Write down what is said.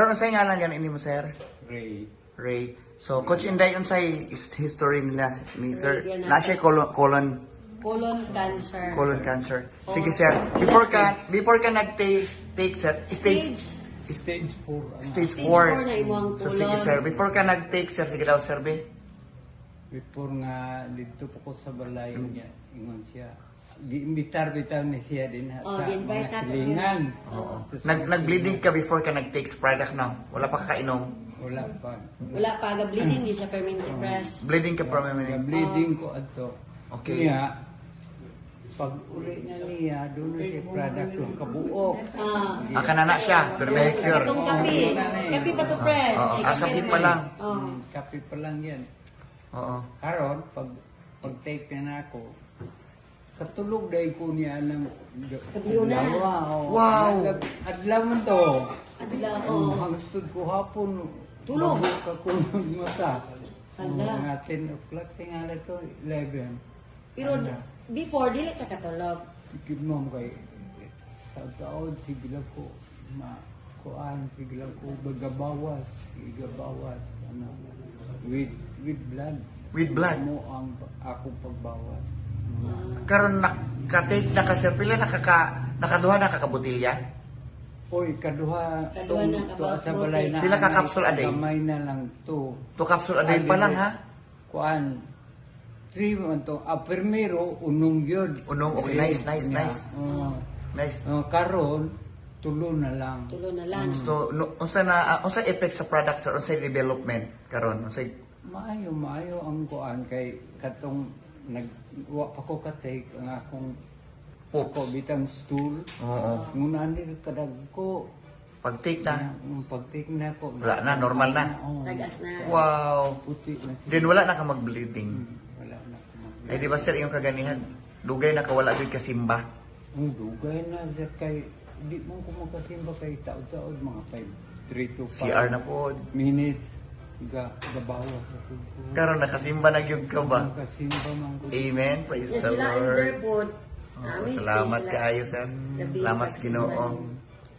Pero unsay nga lang yan ini mo, sir? Ray. Ray. So, Coach Inday, unsay history nila ni sir? Ray, Nasa colon cancer. colon cancer. Sige, sir. Before ka nag-take, sir, stage Stage 4. stage Stage 4. 4 na imong So, sige, colon. sir. Before ka nag-take, sir, sige daw, sir, be. Before nga, dito po ko sa balay niya, ingon siya. Giimbitar bitaw ni siya din sa di-invite mga natin. silingan. Oo. Nag-bleeding ka before ka nag-take product na. Wala pa kakainom. Wala pa. Wala pa ga bleeding di siya permanent press. Bleeding ka from a minute. Bleeding ko ato. Okay. Niya, pag uli na niya, doon na siya product yung kabuok. Kanana siya, pero may cure. Itong kape. Kape pa to press. Oo, kape pa lang. Kape pa lang yan. Oo. Karon, pag take na ako, katulog dahil ko niya ng Kabiuna. Wow. Adlaw mo to. Adlaw, Hangtod ko hapon. Tulog. Mabuk ako ng mata. Hala. Mga 10 o'clock, tingala to, 11. Pero before dili ka katulog. Ikid mo kay sa taon, sige lang ko, kuan, sige lang ko, bagabawas, ano, with blood. With blood? Mo ang akong pagbawas. Karon naka-take na ka, sir. Pila nakaduha na kakabutilya? Oy, kaduha na, sa balay na. Pila ka capsule a day? Kamay na lang to. 2 capsule a day pa lang, ha? Kuan, 3 man to. Primero, unong yun. Unong, okay, nice. Nice. Karon, tulo na lang. Tulo na lang. So, unsa effect sa product, sir? Unsa development karon? Unsa Maayo ang kuan kay katong nagwa pa ko ka-take ang akong Poops. ako bitang stool. Oo. Nguna ni kadag ko. Pag-take na? Ang pag-take na ko. Wala na, normal na. Oo. Tagas na. Wow. Puti na siya. Then wala na ka mag-bleeding. Wala na ko mag- Ay, di ba, sir, yung kaganihan? Dugay na kawala gud kasimba. Ang dugay na siya kay di mo ko magkasimba kay taod-taod mga 3 to 5 CR na po. minutes gabawa ako. Karon nakasimba na gyud ka ba? Magkasimba man ko. Amen. Praise Yes, the sila Lord. under food. Oh, salamat kaayo, sir. Salamat sa Ginoo.